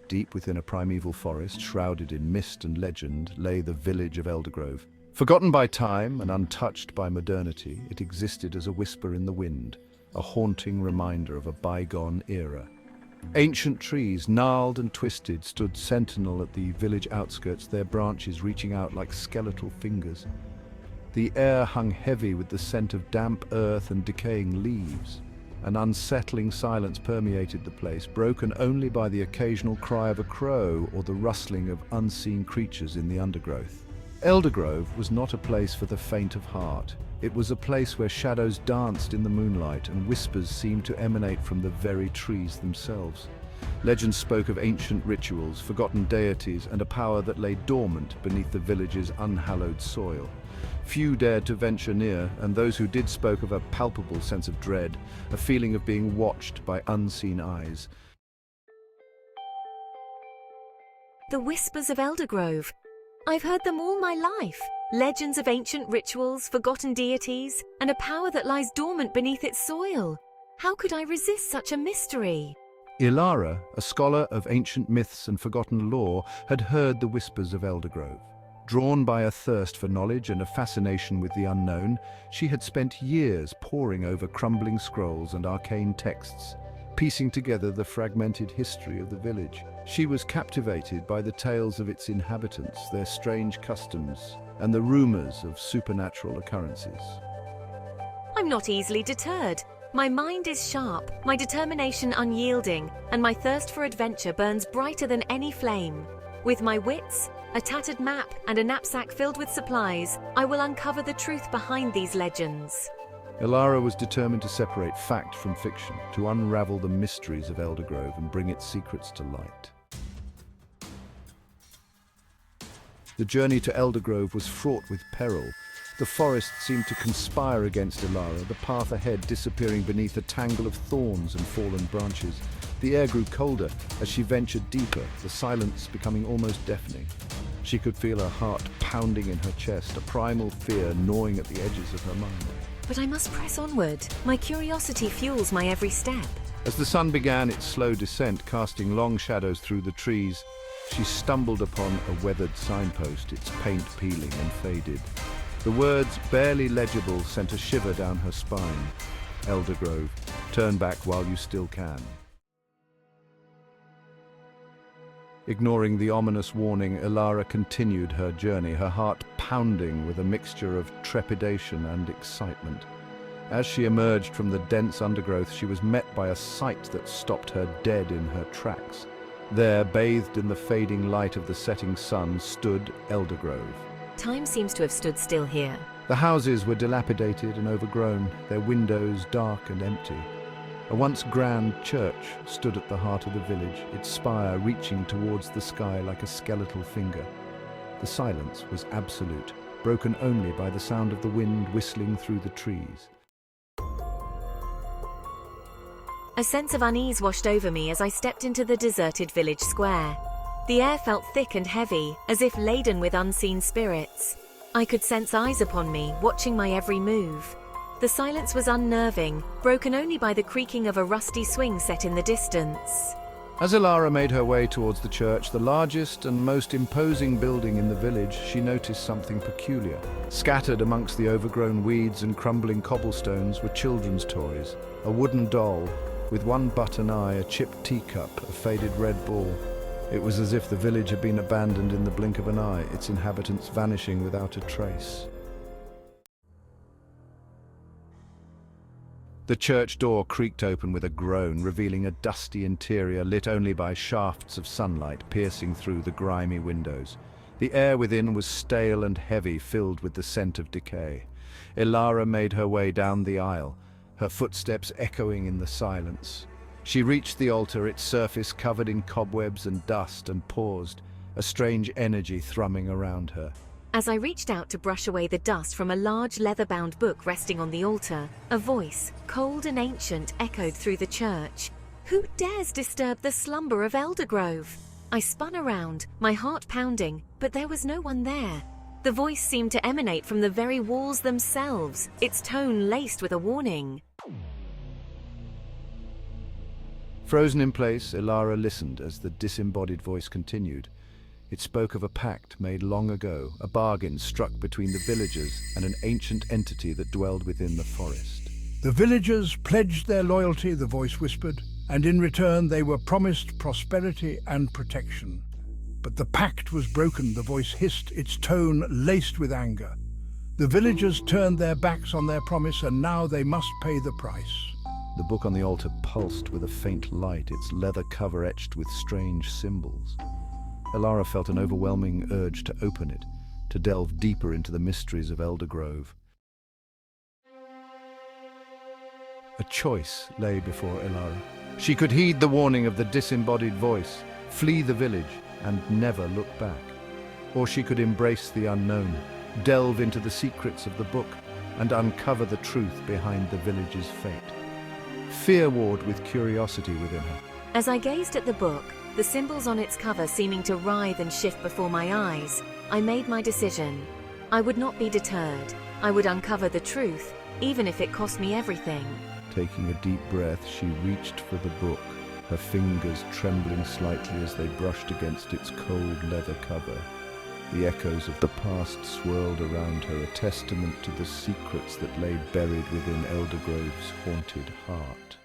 Deep within a primeval forest, shrouded in mist and legend, lay the village of Eldergrove. Forgotten by time and untouched by modernity, it existed as a whisper in the wind, a haunting reminder of a bygone era. Ancient trees, gnarled and twisted, stood sentinel at the village outskirts, their branches reaching out like skeletal fingers. The air hung heavy with the scent of damp earth and decaying leaves. An unsettling silence permeated the place, broken only by the occasional cry of a crow or the rustling of unseen creatures in the undergrowth. Eldergrove was not a place for the faint of heart. It was a place where shadows danced in the moonlight and whispers seemed to emanate from the very trees themselves. Legends spoke of ancient rituals, forgotten deities, and a power that lay dormant beneath the village's unhallowed soil. Few dared to venture near, and those who did spoke of a palpable sense of dread, a feeling of being watched by unseen eyes. The whispers of Eldergrove. I've heard them all my life. Legends of ancient rituals, forgotten deities, and a power that lies dormant beneath its soil. How could I resist such a mystery? Elara, a scholar of ancient myths and forgotten lore, had heard the whispers of Eldergrove. Drawn by a thirst for knowledge and a fascination with the unknown, she had spent years poring over crumbling scrolls and arcane texts, piecing together the fragmented history of the village. She was captivated by the tales of its inhabitants, their strange customs, and the rumors of supernatural occurrences. I'm not easily deterred. My mind is sharp, my determination unyielding, and my thirst for adventure burns brighter than any flame. With my wits, a tattered map, and a knapsack filled with supplies, I will uncover the truth behind these legends. Elara was determined to separate fact from fiction, to unravel the mysteries of Eldergrove and bring its secrets to light. The journey to Eldergrove was fraught with peril. The forest seemed to conspire against Elara, the path ahead disappearing beneath a tangle of thorns and fallen branches. The air grew colder as she ventured deeper, the silence becoming almost deafening. She could feel her heart pounding in her chest, a primal fear gnawing at the edges of her mind. But I must press onward. My curiosity fuels my every step. As the sun began its slow descent, casting long shadows through the trees, she stumbled upon a weathered signpost, its paint peeling and faded. The words, barely legible, sent a shiver down her spine. Eldergrove, turn back while you still can. Ignoring the ominous warning, Elara continued her journey, her heart pounding with a mixture of trepidation and excitement. As she emerged from the dense undergrowth, she was met by a sight that stopped her dead in her tracks. There, bathed in the fading light of the setting sun, stood Eldergrove. Time seems to have stood still here. The houses were dilapidated and overgrown, their windows dark and empty. A once grand church stood at the heart of the village, its spire reaching towards the sky like a skeletal finger. The silence was absolute, broken only by the sound of the wind whistling through the trees. A sense of unease washed over me as I stepped into the deserted village square. The air felt thick and heavy, as if laden with unseen spirits. I could sense eyes upon me, watching my every move. The silence was unnerving, broken only by the creaking of a rusty swing set in the distance. As Elara made her way towards the church, the largest and most imposing building in the village, she noticed something peculiar. Scattered amongst the overgrown weeds and crumbling cobblestones were children's toys, a wooden doll, with one button eye, a chipped teacup, a faded red ball. It was as if the village had been abandoned in the blink of an eye, its inhabitants vanishing without a trace. The church door creaked open with a groan, revealing a dusty interior lit only by shafts of sunlight piercing through the grimy windows. The air within was stale and heavy, filled with the scent of decay. Elara made her way down the aisle, her footsteps echoing in the silence. She reached the altar, its surface covered in cobwebs and dust, and paused, a strange energy thrumming around her. As I reached out to brush away the dust from a large leather-bound book resting on the altar, a voice, cold and ancient, echoed through the church. Who dares disturb the slumber of Eldergrove? I spun around, my heart pounding, but there was no one there. The voice seemed to emanate from the very walls themselves, its tone laced with a warning. Frozen in place, Elara listened as the disembodied voice continued. It spoke of a pact made long ago, a bargain struck between the villagers and an ancient entity that dwelled within the forest. The villagers pledged their loyalty, the voice whispered, and in return they were promised prosperity and protection. But the pact was broken, the voice hissed, its tone laced with anger. The villagers turned their backs on their promise, and now they must pay the price. The book on the altar pulsed with a faint light, its leather cover etched with strange symbols. Elara felt an overwhelming urge to open it, to delve deeper into the mysteries of Eldergrove. A choice lay before Elara. She could heed the warning of the disembodied voice, flee the village, and never look back. Or she could embrace the unknown, delve into the secrets of the book, and uncover the truth behind the village's fate. Fear warred with curiosity within her. As I gazed at the book, the symbols on its cover seeming to writhe and shift before my eyes, I made my decision. I would not be deterred. I would uncover the truth, even if it cost me everything. Taking a deep breath, she reached for the book, her fingers trembling slightly as they brushed against its cold leather cover. The echoes of the past swirled around her, a testament to the secrets that lay buried within Eldergrove's haunted heart.